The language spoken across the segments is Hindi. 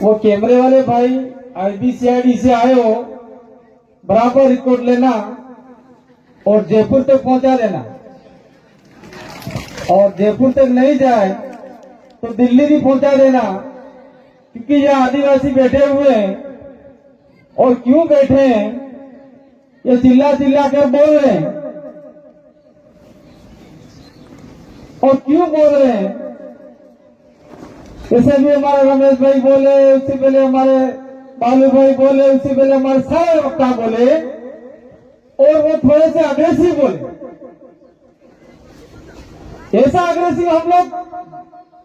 वो कैमरे वाले भाई IBCID से आए हो, बराबर रिकॉर्ड लेना और जयपुर तक पहुंचा देना, और जयपुर तक नहीं जाए तो दिल्ली भी पहुंचा देना, क्योंकि यहाँ आदिवासी बैठे हुए हैं और क्यों बैठे हैं ये चिल्ला चिल्ला कर बोल रहे हैं। और क्यों बोल रहे हैं, जैसे भी हमारे रमेश भाई बोले, उससे पहले हमारे बालू भाई बोले, उससे पहले हमारे सारे वक्ता बोले, और वो थोड़े से अग्रेसिव बोले। ऐसा अग्रेसिव हम लोग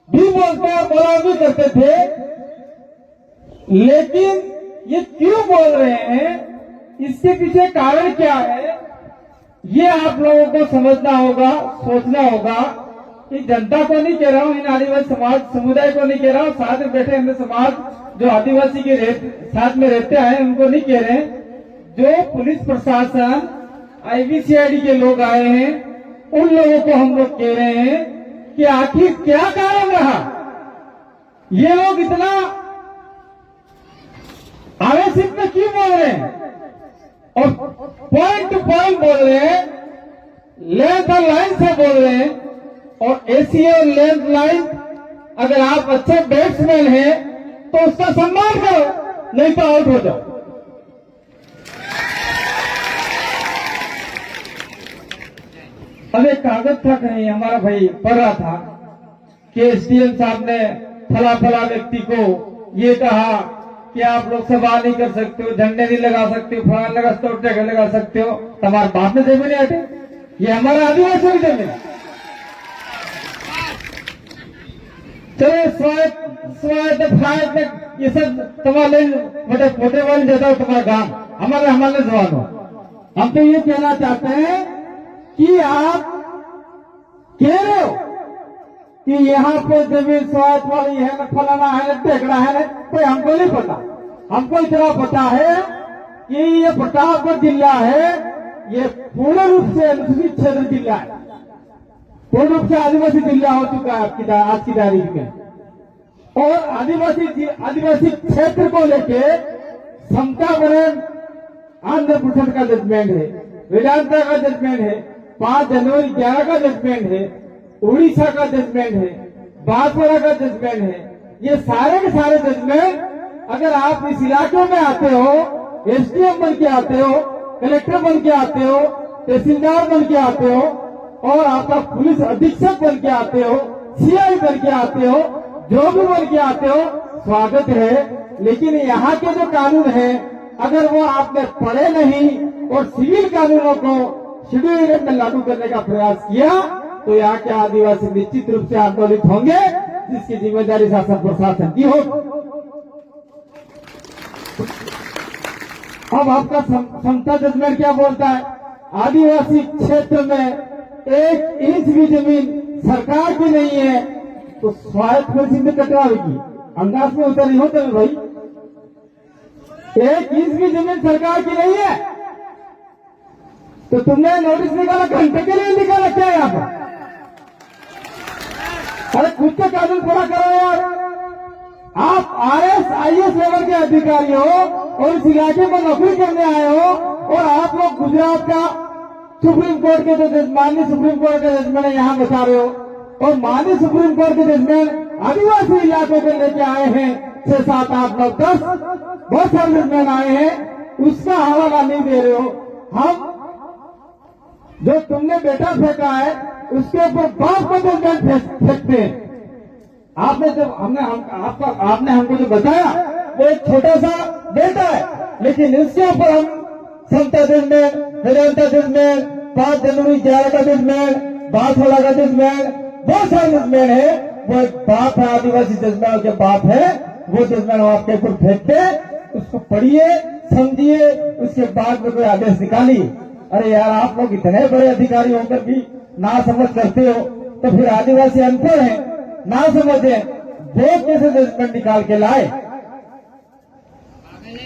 भी बोलते हैं, बोला भी करते थे, लेकिन ये क्यों बोल रहे हैं, इसके पीछे कारण क्या है, ये आप लोगों को समझना होगा, सोचना होगा। कि जनता को नहीं कह रहा हूँ, इन आदिवासी समाज समुदाय को नहीं कह रहा हूँ, साथ में बैठे अन्य समाज जो आदिवासी के साथ में रहते हैं उनको नहीं कह रहे। जो पुलिस प्रशासन IBCID के लोग आए हैं उन लोगों को हम लोग कह रहे हैं कि आखिर क्या कारण रहा, ये लोग इतना आवेशित में क्यों बोल रहे हैं, और पॉइंट टू पॉइंट बोल रहे हैं, लेंथ और लाइन से बोल रहे हैं। और ऐसी और लेंथ लाइन, अगर आप अच्छे बैट्समैन हैं तो उसका सम्मान करो, नहीं तो आउट हो जाओ। अब एक कागज था, कहीं हमारा भाई पढ़ रहा था कि SDM साहब ने फला फला व्यक्ति को ये कहा कि आप लोकसभा नहीं कर सकते हो, झंडे नहीं लगा सकते हो, फलान लगा सकते हो, टैग लगा सकते हो, हमारे बाप ने जमीन नहीं हटे, ये हमारा आदिवासियों की जमीन। चलो स्वायत्त ये सब तुम्हारे बड़े पोते वाले देता हो, तुम्हारा गांव हमारे जवान हो। हम तो ये कहना चाहते हैं कि आप कह रहे हो कि यहाँ पे जमीन स्वायत्त वाली है न, फलाना है न, टेकड़ा है न, कोई हमको नहीं पता। हमको इतना पता है कि ये प्रतापगढ़ जिला है, ये पूर्ण रूप से अनुसूचित क्षेत्र जिला है, पूर्ण रूप से आदिवासी जिला हो चुका है आज की तारीख में। और आदिवासी क्षेत्र को लेके समता वरण आंध्र प्रदेश का जजमेंट है, वेदांता का जजमेंट है, 5 जनवरी 11 का जजमेंट है, उड़ीसा का जजमेंट है, बांसवाड़ा का जजमेंट है। ये सारे के सारे जजमेंट, अगर आप इस इलाके में आते हो, SDM बन के आते हो, कलेक्टर बन के आते हो, तहसीलदार बन के आते हो, और आपका पुलिस अधीक्षक बन के आते हो, CI बन के आते हो, जो भी बन के आते हो, स्वागत है। लेकिन यहाँ के जो कानून है, अगर वो आपने पढ़े नहीं और सिविल कानूनों को शेड्यूल में लागू करने का प्रयास किया तो यहाँ के आदिवासी निश्चित रूप से आंदोलित होंगे, जिसकी जिम्मेदारी शासन प्रशासन की होगी। अब आपका समता जजमेंट क्या बोलता है, आदिवासी क्षेत्र में 1 इंच भी जमीन सरकार की नहीं है तो स्वायत्त में सिंध कटवाएगी, अंदाज में उतरी हो तो भाई, 1 इंच भी जमीन सरकार की नहीं है तो तुमने नोटिस निकाला, घंटे के लिए निकाला क्या यहाँ पर? अरे खुद के कानून पूरा करो यार। आप RS IS लेवल के अधिकारी हो और इस इलाके में नौकरी करने आए हो, और आप लोग गुजरात का सुप्रीम कोर्ट के जो माननीय सुप्रीम कोर्ट का जजमेंट है यहाँ बता रहे हो, और माननीय सुप्रीम कोर्ट के जजमेंट आदिवासी इलाकों को लेके आए हैं 6, 7, 8, 9, 10 बहुत सारे जजमेंट आए हैं, उसका हवाला नहीं दे रहे हो। हम जो तुमने बेटा फेंका है उसके ऊपर बाप को जजमेंट फेंकते हैं। आपने जब आपने हमको जो बताया वो एक छोटा सा बेटा है, लेकिन इसके ऊपर हम समता जजमेंट, वेदांता जजमेंट, 5 जनवरी 11 का जजमेंट, बांसवाड़ा का जजमेंट, बहुत सारे जजमेंट है, वो एक बाप है, आदिवासी जजमेंट के बाप है, वो जजमेंट आपके ऊपर फेंकते, उसको पढ़िए, समझिए, उसके बाद में कोई आदेश निकालिए। अरे यार, आप लोग इतने बड़े अधिकारी होकर भी ना समझ करते हो तो फिर आदिवासी अनपढ़ है, ना समझे, वो कैसे जजमेंट निकाल के लाए?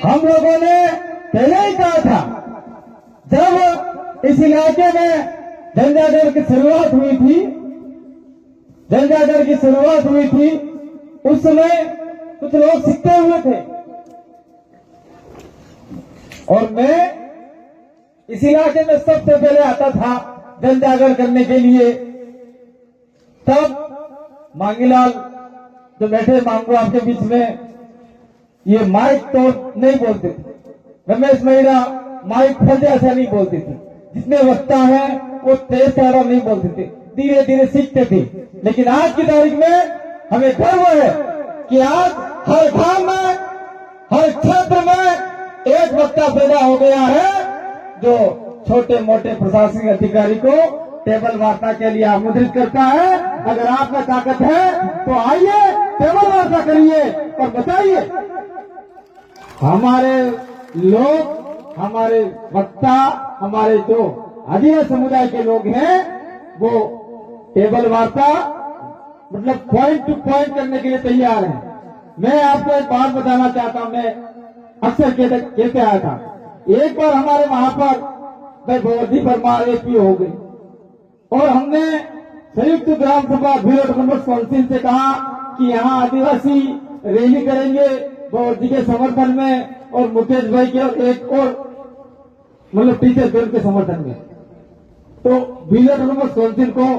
हम लोगों ने पहले ही कहा था, जब इस इलाके में जनजागरण की शुरुआत हुई थी, उस समय कुछ लोग सीखते हुए थे। और मैं इस इलाके में सबसे पहले आता था जन जागरण करने के लिए। तब मांगीलाल जो बैठे मांगू आपके बीच में, ये माइक तो नहीं बोलते थे। रमेश महिला माइक फटे ऐसा नहीं बोलती थी। जितने वक्ता है वो तेज सारा नहीं बोलते थे, धीरे धीरे सीखते थे। लेकिन आज की तारीख में हमें गर्व है कि आज हर गांव में, हर क्षेत्र में एक वक्ता पैदा हो गया है जो छोटे मोटे प्रशासनिक अधिकारी को टेबल वार्ता के लिए आमंत्रित करता है। अगर आप में ताकत है तो आइए, टेबल वार्ता करिए और बताइए। हमारे लोग, हमारे वक्ता, हमारे जो आदिवासी समुदाय के लोग हैं वो टेबल वार्ता मतलब पॉइंट टू पॉइंट करने के लिए तैयार हैं। मैं आपको एक बात बताना चाहता हूं, मैं अक्सर कहते आया था। एक बार हमारे वहां पर भगवती परमार एपी हो गई और हमने संयुक्त ग्राम सभा भीलोट नंबर काउंसिल से कहा कि यहाँ आदिवासी रैली करेंगे भगवती के समर्थन में और मुकेश भाई के और एक और मतलब टीचर बेल के समर्थन में। तो भीलोट नंबर काउंसिल को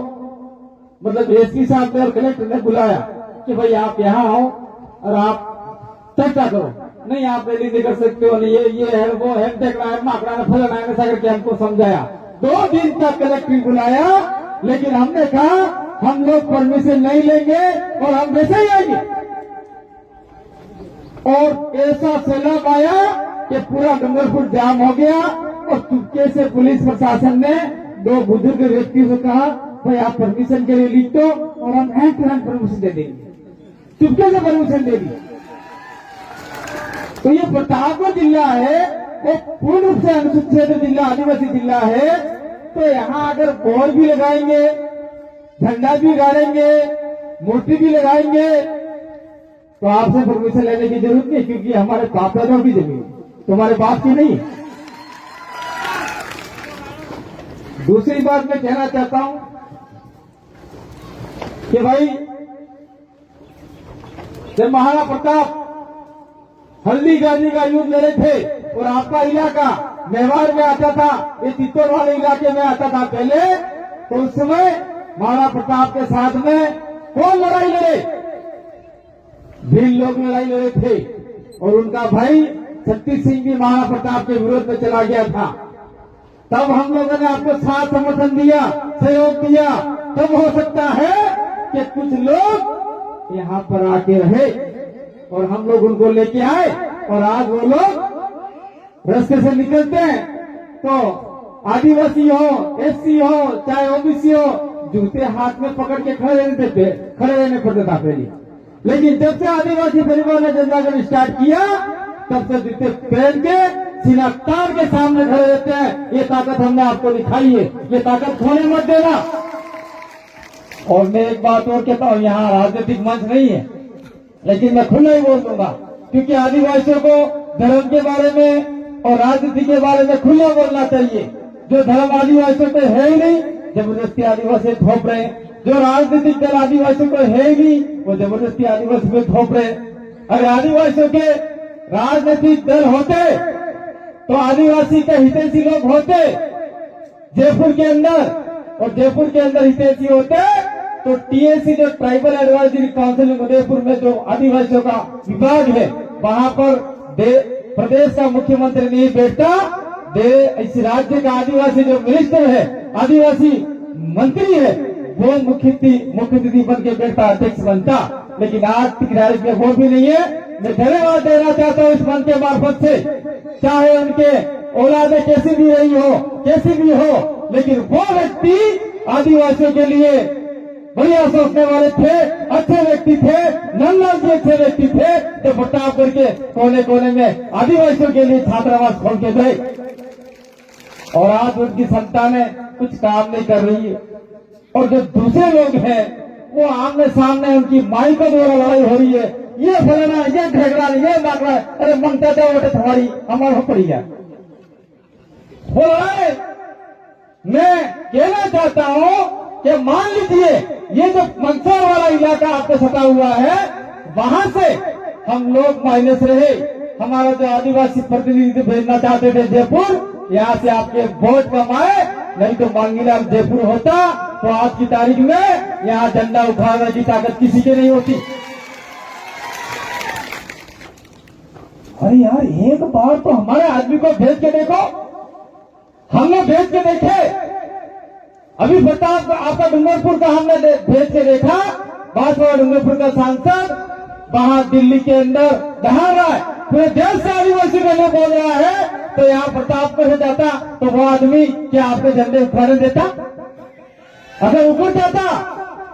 मतलब एसपी साहब ने और कलेक्टर ने बुलाया कि भाई आप यहाँ आओ और आप चर्चा करो। नहीं आप रैली नहीं कर सकते हो, नहीं ये है वो है, माकड़ा ने फलाना है ऐसा करके हमको समझाया। 2 दिन तक कलेक्टर बुलाया, लेकिन हमने कहा हम लोग परमिशन नहीं लेंगे और हम वैसे ही आएंगे। और ऐसा सैलाब आया कि पूरा डूंगरपुर जाम हो गया और चुपके से पुलिस प्रशासन ने 2 बुजुर्ग व्यक्तियों से कहा भाई आप परमिशन के लिए लिख दो और हम हैंड टू हैंड परमिशन दे देंगे। चुपके से परमिशन दे दी। तो ये प्रतापगढ़ जिला है, वो पूर्ण रूप से अनुसूचित जिला, आदिवासी जिला है। तो यहाँ अगर बोर्ड भी लगाएंगे, झंडा भी गाड़ेंगे, मूर्ति भी लगाएंगे तो आपसे परमिशन लेने की जरूरत नहीं, क्योंकि हमारे बाप दादा की जमीन, तुम्हारे बाप की नहीं। दूसरी बात मैं कहना चाहता हूं कि भाई जब महाराणा प्रताप हल्दी गांधी का युद्ध लड़े थे और आपका इलाका मेवाड़ में आता था, ये चित्तौड़ वाले इलाके में आता था पहले, तो उस समय महाराणा प्रताप के साथ में कौन लड़ाई लड़े? भील लोग लड़ाई लड़े थे और उनका भाई छत्तीस सिंह भी महाराणा प्रताप के विरोध में चला गया था। तब हम लोगों ने आपको साथ समर्थन दिया, सहयोग दिया। तब हो सकता है कि कुछ लोग यहाँ पर आके रहे और हम लोग उनको लेके आए और आज वो लोग रास्ते से निकलते हैं तो आदिवासी हो, एससी हो, चाहे ओबीसी हो, जूते हाथ में पकड़ के खड़े रहने पड़ते था पहले। लेकिन जब से आदिवासी परिवार ने जनजागरण स्टार्ट किया तब से जूते पहन के सीना तान के सामने खड़े रहते हैं। ये ताकत हमने आपको दिखाई है, ये ताकत खोने मत देना। और मैं एक बात और कहता हूँ, यहाँ राजनीतिक मंच नहीं है, लेकिन मैं खुला ही बोल दूंगा, क्योंकि आदिवासियों को धर्म के बारे में और राजनीति के बारे में खुला बोलना चाहिए। जो धर्म आदिवासियों को है ही नहीं, जबरदस्ती आदिवासी थोप रहे हैं। जो राजनीतिक दल आदिवासियों को है ही नहीं, वो जबरदस्ती आदिवासी को थोप रहे हैं। अगर आदिवासियों के राजनीतिक दल होते तो आदिवासी के हितैषी लोग होते जयपुर के अंदर, और जयपुर के अंदर हितैषी होते तो टीएसी जो ट्राइबल एडवाइजरी काउंसिल उदयपुर में जो आदिवासियों का विभाग है, वहां पर प्रदेश का मुख्यमंत्री नहीं बैठता, इस राज्य का आदिवासी जो मिनिस्टर है, आदिवासी मंत्री है, वो मुख्य अतिथि बन के बैठता, अध्यक्ष बनता। लेकिन आज की तारीख में वो भी नहीं है। मैं धन्यवाद देना चाहता हूँ इस मंच के मार्फत से, चाहे उनके औलादे कैसी भी रही हो, कैसी भी हो, लेकिन वो व्यक्ति आदिवासियों के लिए बढ़िया सोचने वाले थे, अच्छे व्यक्ति थे, नंदलाल जी अच्छे व्यक्ति थे, तो बटाव करके कोने कोने में आदिवासियों के लिए छात्रावास खोल के गए। और आज उनकी संतानें कुछ काम नहीं कर रही है। और जो दूसरे लोग हैं वो आमने सामने उनकी माई का द्वारा लड़ाई हो रही है, ये फलाना, ये झगड़ा, ये माकड़ा, अरे मंगता जाओ बेटे तुम्हारी हमारे पड़ी है वो लड़ाई। मैं कहना चाहता हूं कि मान लीजिए ये जो मंदसौर वाला इलाका आपको सता हुआ है, वहां से हम लोग माइनस रहे। हमारा जो आदिवासी प्रतिनिधि भेजना चाहते थे जयपुर, यहाँ से आपके वोट कमाए, नहीं तो मांगीलाल जयपुर होता तो आज की तारीख में यहाँ झंडा उठाने की ताकत किसी की नहीं होती। अरे यार, एक बार तो हमारे आदमी को भेज के देखो। हमने भेज के देखे, अभी प्रताप आपका डूंगरपुर का हमने भेज के देखा। बांसवाड़ा डूंगरपुर का सांसद वहां दिल्ली के अंदर दहाड़ रहा है, पूरे देश से आदिवासी रहने बोल रहा है, तो यहाँ प्रताप पर जाता तो वो आदमी क्या आपके झंडे उठाने देता? अगर ऊपर जाता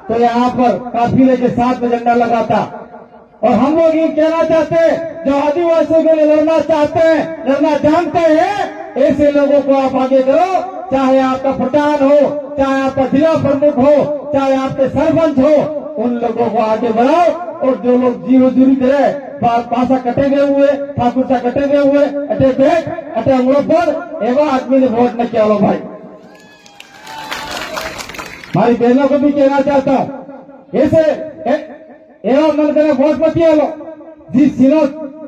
तो यहाँ पर काफिले के साथ में झंडा लगाता। और हम लोग ये कहना चाहते हैं, जो आदिवासियों के लिए लड़ना चाहते हैं, लड़ना जानते हैं, ऐसे लोगों को आप आगे करो। चाहे आपका प्रधान हो, चाहे आपका जिला प्रमुख हो, चाहे आपके सरपंच हो, उन लोगों को आगे बढ़ाओ। और जो लोग जीरो दूरी करे, पासा कटे गए हुए, ठाकुर सा कटे गए हुए, अटे बैठ अटे अंगड़ों पर एवं आदमी ने वोट न किया लो भाई। हमारी बहनों को भी कहना चाहता हूं, ऐसे एवं मन करे वोट मत किया लो। जिस सिनो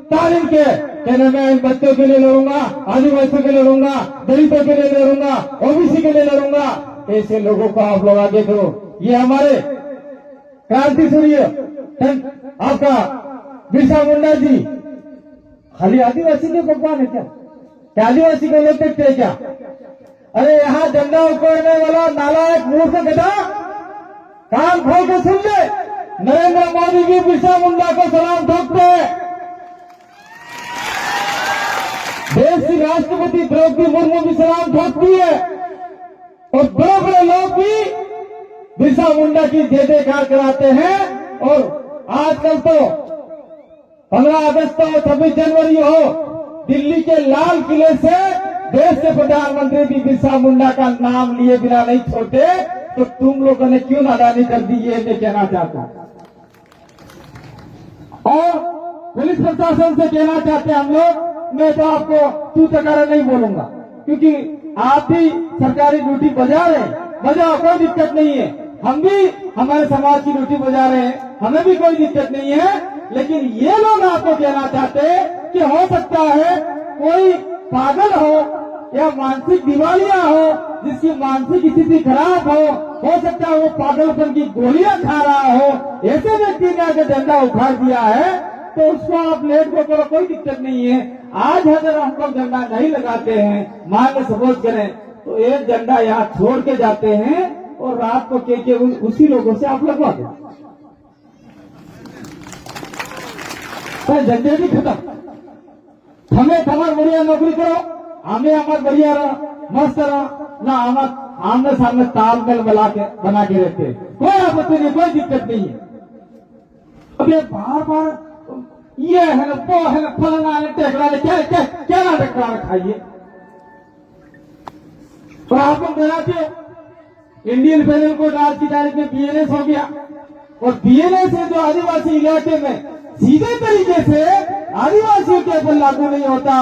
तालीम के कहने मैं इन बच्चों के लिए लड़ूंगा, आदिवासियों के लिए लड़ूंगा, दलितों के लिए लड़ूंगा, ओबीसी के लिए लड़ूंगा, ऐसे लोगों को आप लोग आगे करो। ये हमारे क्रांति सूर्य आपका बिरसा मुंडा जी खाली आदिवासी के भगवान है क्या? क्या आदिवासी को लोग देखते हैं क्या? अरे यहाँ झंडा उकोड़ने वाला नालायक मूर्ख गधा कान खोल के सुन ले, नरेंद्र मोदी जी बिरसा मुंडा को सलाम ठोकते हैं। देश की राष्ट्रपति द्रौपदी मुर्मू भी सलाम ठोकती है। और बड़े बड़े लोग भी बिरसा मुंडा की जय जयकार कराते हैं। और आजकल तो 15 अगस्त हो, 26 जनवरी हो, दिल्ली के लाल किले से देश के प्रधानमंत्री भी बिरसा मुंडा का नाम लिए बिना नहीं छोड़ते, तो तुम लोगों ने क्यों नादानी कर दी, ये मैं कहना चाहता हूं। और पुलिस प्रशासन से कहना चाहते हैं हम लोग, मैं तो आपको तू तकारा नहीं बोलूंगा, क्योंकि आप भी सरकारी ड्यूटी बजा रहे हैं, बजाओ, कोई दिक्कत नहीं है। हम भी हमारे समाज की ड्यूटी बजा रहे हैं, हमें भी कोई दिक्कत नहीं है। लेकिन ये लोग आपको कहना चाहते हैं कि हो सकता है कोई पागल हो या मानसिक दिवालिया हो, जिसकी मानसिक स्थिति खराब हो सकता है वो पागलपन की गोलियां खा रहा हो, ऐसे व्यक्ति ने अगर झंडा उठा दिया है तो उसको आप लेट को करो, कोई दिक्कत नहीं है। आज अगर हम लोग झंडा नहीं लगाते हैं, मान लो सपोज करें, तो एक झंडा यहाँ छोड़ के जाते हैं और रात को के उसी लोगों से आप लगवा दो, तो झंडे भी खत्म। हमें हमारे बढ़िया नौकरी करो, हमें हमारे बढ़िया रहो, मस्त रहो ना, हमारे आमने सामने तालमेल बना के रहते हैं, कोई आपत्ति नहीं, कोई दिक्कत नहीं है। अब ये बार बार ये है ना, वो है ना, फलाना है, टेकरा है, क्या नाटक करा रखा है। तो आप लोग बनाते इंडियन पेनल कोड आज की तारीख में बीएनएस हो गया, और बीएनएस है जो आदिवासी इलाके में सीधे तरीके से आदिवासियों के ऊपर लागू नहीं होता।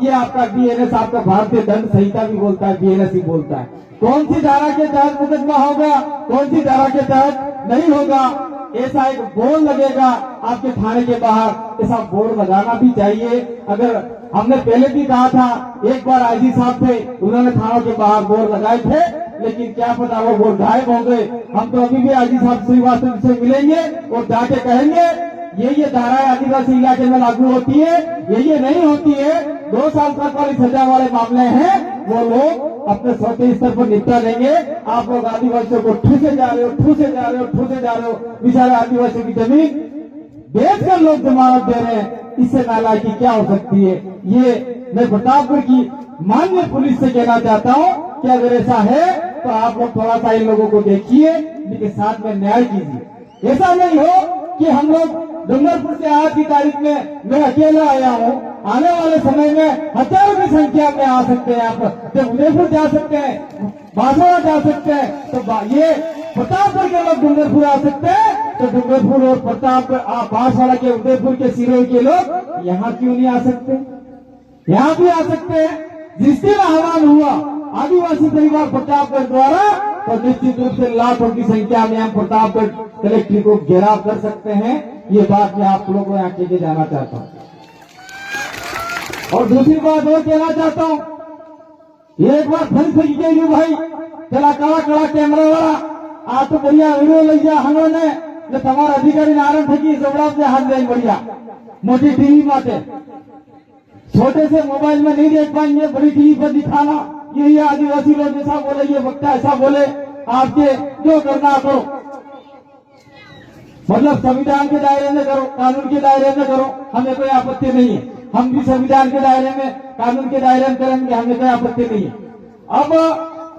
ये आपका बीएनएस, आपका भारतीय दंड संहिता भी बोलता है, बीएनएस ही बोलता है। कौन सी धारा के तहत मुकदमा होगा, कौन सी धारा के तहत नहीं होगा, ऐसा एक बोर्ड लगेगा आपके थाने के बाहर। ऐसा बोर्ड लगाना भी चाहिए। अगर हमने पहले भी कहा था, एक बार आईजी साहब थे, उन्होंने थानों के बाहर बोर्ड लगाए थे, लेकिन क्या पता वो बोर्ड गायब हो गए। हम तो अभी भी आईजी साहब श्रीवास्तव से मिलेंगे और जाके कहेंगे ये धाराएं आदिवासी इलाके में लागू होती है, ये नहीं होती है। 2 साल तक वाली सजा वाले मामले हैं, वो लोग अपने स्वतः स्तर पर निपटा लेंगे। आप लोग आदिवासियों को ठूसे जा रहे हो। बेचारे आदिवासियों की जमीन बेचकर लोग जमानत दे रहे हैं, इससे नालायकी क्या हो सकती है। ये मैं प्रतापगढ़ की माननीय पुलिस से कहना चाहता हूँ कि अगर ऐसा है तो आप लोग थोड़ा सा इन लोगों को देखिए, इनके साथ में न्याय कीजिए। ऐसा नहीं हो कि हम लोग डूंगरपुर से आज की तारीख में मैं अकेला आया हूँ, आने वाले समय में हजारों की संख्या में आ सकते हैं। आप जब उदयपुर जा सकते हैं, बांसवाड़ा जा सकते हैं, तो ये प्रतापगढ़ के लोग डूंगरपुर आ सकते हैं, तो डूंगरपुर और प्रतापगढ़, बांसवाड़ा के, उदयपुर के, सिरोही के लोग यहाँ क्यों नहीं आ सकते? यहाँ भी आ सकते हैं। जिस दिन आह्वान हुआ आदिवासी परिवार प्रतापगढ़ द्वारा, तो निश्चित रूप से लाखों की संख्या में हम प्रतापगढ़ कलेक्ट्रेट को घेराव कर सकते हैं। ये बात मैं आप लोगों को यहाँ लेके जाना चाहता हूँ। और दूसरी बात और कहना चाहता हूँ, एक बार फिर से कह रही भाई, चला कड़ा कड़ा कैमरा वाला आ तो बढ़िया वीडियो लग गया हमने जो तमारा अधिकारी नारायण थे कि जबड़ा से हाथ दे बढ़िया मोटी टीवी माते छोटे से मोबाइल में नहीं देख पाएंगे, बड़ी टीवी पर दिखाना, यही आदिवासी लोग जैसा बोले, ये वक्ता ऐसा बोले, आपके जो करना करो, मतलब संविधान के दायरे में करो, कानून के दायरे में करो, हमें कोई आपत्ति नहीं है। हम भी संविधान के दायरे में, कानून के दायरे में करेंगे, हमें कोई आपत्ति नहीं है। अब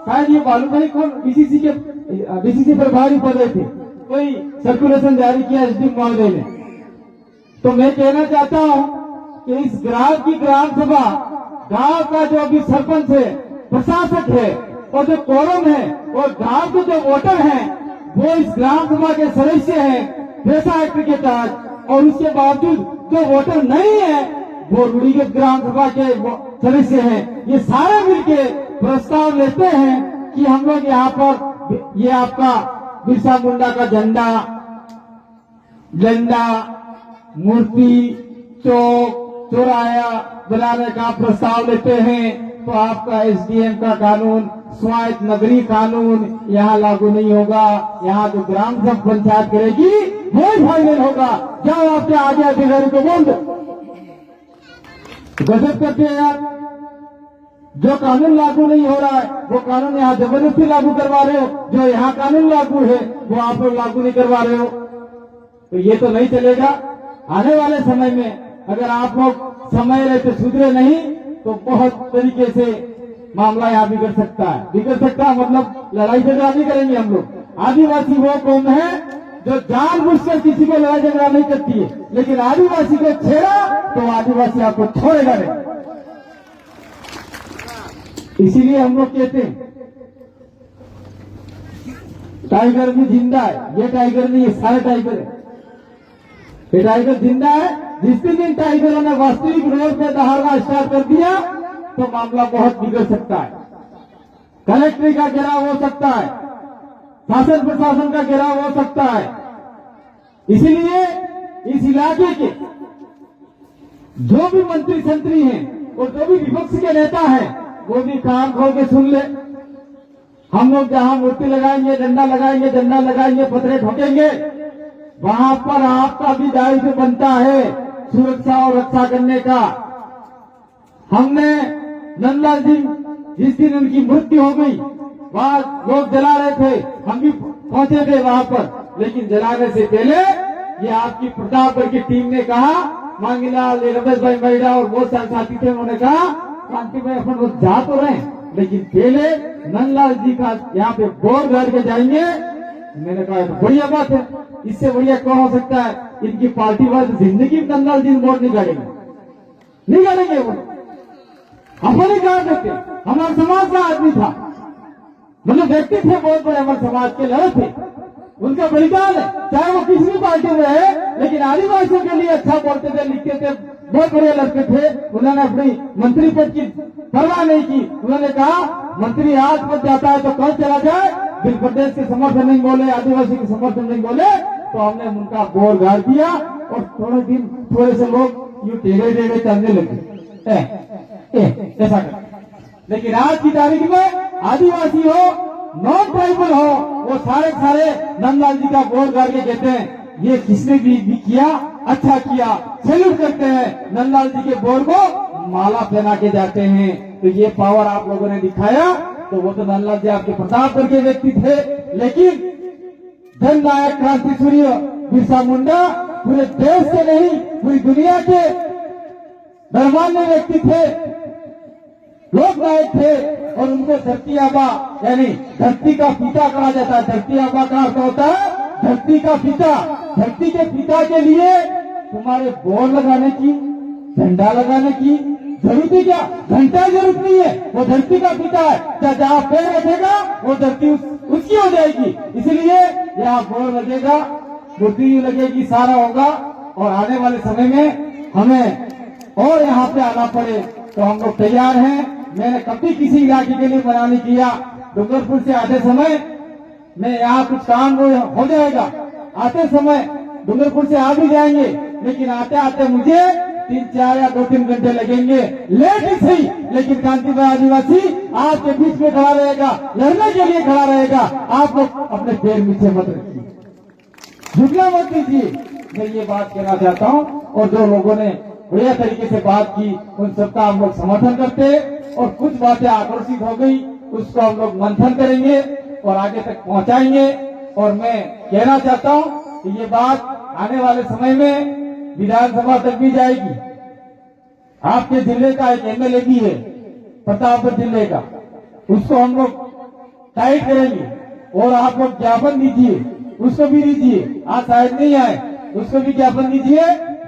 शायद ये बालू भाई कौन बीसीसी प्रभारी पद रहे थे, कोई सर्कुलेशन जारी किया एसडी महोदय ने, तो मैं कहना चाहता हूँ कि इस ग्राम की ग्राम सभा, गांव का जो अभी सरपंच है, प्रशासक है और जो कोरम है और गांव के जो वोटर हैं वो इस ग्राम सभा के सदस्य हैं पैसा एक्ट के तहत, और उसके बावजूद जो वोटर नहीं है वो रूढ़िगत ग्राम सभा के सदस्य हैं। ये सारे मिलके प्रस्ताव लेते हैं कि हम लोग यहाँ पर ये आपका बिरसा मुंडा का झंडा मूर्ति चौक चौराया बनाने का प्रस्ताव लेते हैं, तो आपका एसडीएम का कानून, स्वायत्त नगरी कानून यहाँ लागू नहीं होगा। यहाँ जो ग्राम सभा पंचायत करेगी वो ही फाइनल होगा। जाओ आपके आगे अधिकारी को बोल दो। गजब करते हैं यार, जो कानून लागू नहीं हो रहा है वो कानून यहाँ जबरदस्ती लागू करवा रहे हो, जो यहाँ कानून लागू है वो आप लोग लागू नहीं करवा रहे हो, तो ये तो नहीं चलेगा। आने वाले समय में अगर आप लोग समय रहते सुधरे नहीं तो बहुत तरीके से मामला यहाँ बिगड़ सकता है। मतलब लड़ाई झगड़ा नहीं करेंगे हम लोग। आदिवासी वो कौम है जो जानबूझकर किसी को लड़ाई झगड़ा नहीं करती है, लेकिन आदिवासी को छेड़ा तो आदिवासी आपको छोड़ेगा नहीं। इसीलिए हम लोग कहते हैं टाइगर भी जिंदा है, ये टाइगर नहीं, ये सारे टाइगर है। ये टाइगर जिंदा है। जिस दिन टाइगरों ने वास्तविक रोड पे दहाड़ना स्टार्ट कर दिया तो मामला बहुत बिगड़ सकता है। कलेक्ट्री का घेराव हो सकता है, शासन प्रशासन का घेराव हो सकता है। इसलिए इस इलाके के जो भी मंत्री संतरी हैं और जो भी विपक्ष के नेता हैं वो भी कान खोल के सुन ले। हम लोग जहां मूर्ति लगाएंगे, झंडा लगाएंगे, पत्थरे ठोकेंगे, वहां पर आपका भी दायित्व बनता है सुरक्षा और रक्षा करने का। हमने नंदलाल जी जिस दिन उनकी मृत्यु हो गई वहां लोग जला रहे थे, हम भी पहुंचे थे वहां पर, लेकिन जलाने से पहले ये आपकी प्रतापगढ़ की टीम ने कहा, मांगीलाल, रमेश भाई मैडा और बहुत सारे साथी थे, उन्होंने कहा क्रांति भाई अपन लोग जा तो रहे लेकिन पहले नंदलाल जी का यहाँ पे बोर्ड गाड़ के जाएंगे। मैंने कहा तो बढ़िया बात है, इससे बढ़िया कौन हो सकता है। इनकी पार्टी वाले जिंदगी में नंदलाल जी बोर्ड नहीं गाड़ेंगे वो अपन ही गाड़ देते। हमारे समाज का आदमी था, मतलब व्यक्ति थे बहुत बड़े, हमारे समाज के लड़े थे, उनका बलिदान है, चाहे वो किसी भी पार्टी में है, लेकिन आदिवासियों के लिए अच्छा बोलते थे, लिखते थे, बहुत बढ़िया लड़के थे। उन्होंने अपनी मंत्री पद की परवाह नहीं की। उन्होंने कहा मंत्री आज पद जाता है तो कल चला जाए, बिल प्रदेश के समर्थन नहीं बोले, आदिवासी के समर्थन नहीं बोले, तो हमने उनका बोर गाड़ दिया और थोड़े से लोग यूं टेढ़े टेढ़े चलने लगे ऐसा कर। लेकिन आज की तारीख में आदिवासी हो, नॉन ट्राइबल हो, वो सारे नंदलाल जी का बोर्ड गाड़ के कहते हैं ये किसने भी किया, अच्छा किया, सैल्यूट करते हैं। नंदलाल जी के बोर्ड को माला पहना के जाते हैं। तो ये पावर आप लोगों ने दिखाया, तो वो तो नंदलाल जी आपके प्रतापगढ़ के व्यक्ति थे, लेकिन जननायक क्रांति सूर्य बिरसा मुंडा पूरे देश के नहीं पूरी दुनिया के धर्मान्य व्यक्ति थे, लोक नायक थे, और उनको धरती आबा यानी धरती का पिता कहा जाता है। धरती आबा का अर्थ होता है धरती का पिता। धरती के पिता के लिए तुम्हारे बोर्ड लगाने की, झंडा लगाने की जरूरत ही क्या, घंटा जरूरत नहीं है। वो धरती का पिता है, जहाँ पैर रखेगा वो धरती उसकी हो जाएगी। इसलिए यहाँ बोर्ड लगेगा, मूर्ति लगेगी, सारा होगा। और आने वाले समय में हमें और यहाँ पे आना पड़े तो हम लोग तैयार हैं। मैंने कभी किसी इलाके के लिए मना नहीं किया। डूंगरपुर से आते समय मैं यहाँ कुछ काम हो जाएगा, आते समय डूंगरपुर से आ भी जाएंगे, लेकिन आते आते मुझे 3-4 या 2-3 घंटे लगेंगे, लेट ही सही, लेकिन कांतिभाई आदिवासी आपके बीच में खड़ा रहेगा, लड़ने के लिए खड़ा रहेगा। आप लोग अपने पैर नीचे मत रखिए, झुकना मत कीजिए। मैं ये बात कहना चाहता हूँ। और जो लोगों ने बढ़िया तरीके से बात की, उन सबका हम लोग समर्थन करते हैं। और कुछ बातें आकर्षित हो गई, उसको हम लोग मंथन करेंगे और आगे तक पहुंचाएंगे। और मैं कहना चाहता हूँ कि ये बात आने वाले समय में विधानसभा तक भी जाएगी। आपके जिले का एक एमएलए भी है, प्रतापगढ़ जिले का, उसको हम लोग टाइट करेंगे। और आप लोग ज्ञापन दीजिए, उसको भी दीजिए, आज शायद नहीं आए, उसको भी ज्ञापन दीजिए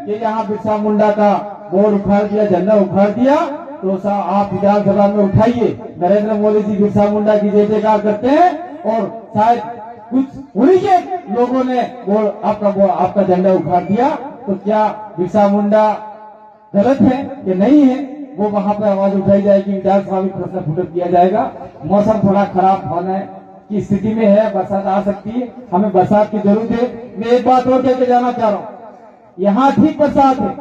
कि यहाँ बिरसा मुंडा का बोर्ड उखाड़ दिया, झंडा उखाड़ दिया, तो आप विधानसभा में उठाइए। नरेंद्र मोदी जी बिरसा मुंडा की जय जयकार करते हैं, और शायद कुछ उन्हीं के लोगों ने आपका झंडा उखाड़ दिया, तो क्या बिरसा मुंडा गलत है कि नहीं है? वो वहां पर आवाज उठाई जाएगी, विधानसभा में प्रश्न फुटक किया जाएगा। मौसम थोड़ा खराब होने की स्थिति में है, बरसात आ सकती है, हमें बरसात की जरूरत है। मैं एक बात और कह के जाना चाह रहा हूँ, यहाँ ठीक बरसात है।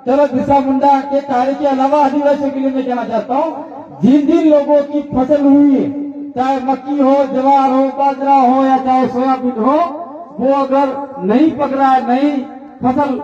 चलो, बिरसा मुंडा के कार्य के अलावा आदिवासियों के लिए मैं कहना चाहता हूँ, जिन जिन लोगों की फसल हुई है, चाहे मक्की हो, ज्वार हो, बाजरा हो या चाहे सोयाबीन हो, वो अगर नहीं पक रहा है, नहीं फसल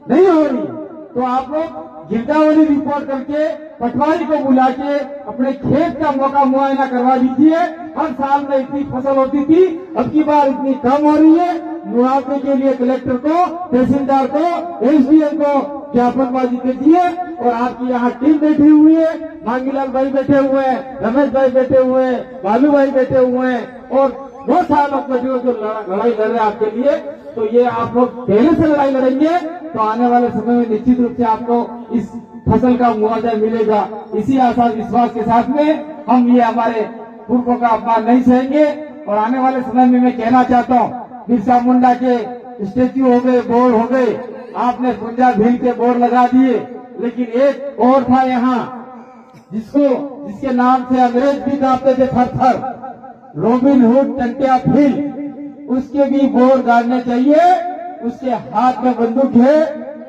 नहीं हो रही, तो आप लोग गिरदावरी रिपोर्ट करके पटवारी को बुला के अपने खेत का मौका मुआयना करवा दीजिए। हर साल में इतनी फसल होती थी, अब की बार इतनी कम हो रही है। मुआवजे के लिए कलेक्टर को, तहसीलदार को, एसडीएम को ज्ञापनबाजी कीजिए। और आपकी यहाँ टीम बैठी हुई है, मांगीलाल भाई बैठे हुए हैं, रमेश भाई बैठे हुए हैं, बालू भाई बैठे हुए हैं, और बहुत सारे लोग बैठे हुए जो लड़ाई लड़ रहे हैं आपके लिए। तो ये आप लोग पहले से लड़ाई लड़ेंगे तो आने वाले समय में निश्चित रूप से आपको इस फसल का मुआवजा मिलेगा। इसी आशा विश्वास के साथ में हम ये हमारे पूर्वों का अपमान नहीं सहेंगे। और आने वाले समय में मैं कहना चाहता हूँ, बिरसा मुंडा के स्टेच्यू हो गए, बोर्ड हो गए, आपने गुंजा भील के बोर्ड लगा दिए, लेकिन एक और था यहाँ जिसके नाम से अंग्रेज भी कांपते थे थर थर, रॉबिन हुड टंटिया भील, उसके भी बोर्ड गाड़ने चाहिए। उसके हाथ में बंदूक है,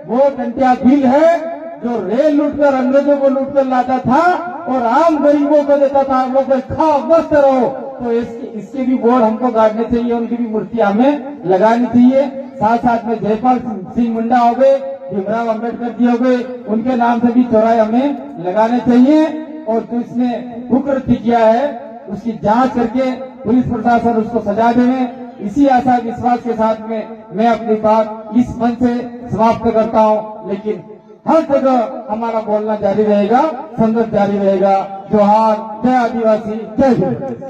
वो टंटिया भील है जो रेल लूटकर अंग्रेजों को लूटकर लाता था और आम गरीबों को देता था, हम लोग खाओ मस्त रहो। तो इसके भी बोर्ड हमको गाड़ने चाहिए, उनकी भी मूर्ति हमें लगानी चाहिए। साथ साथ में जयपाल सिंह मुंडा हो गए, भीमराव अम्बेडकर जी हो गए, उनके नाम से भी चौराहे हमें लगाने चाहिए। और जो इसने कुकृत्य किया है उसकी जांच करके पुलिस प्रशासन उसको सजा देवे। इसी आशा विश्वास के साथ में मैं अपनी बात इस मंच से समाप्त करता हूँ। लेकिन हर जगह हमारा बोलना जारी रहेगा, संघर्ष जारी रहेगा। जोहार, जय आदिवासी, जय हिंद।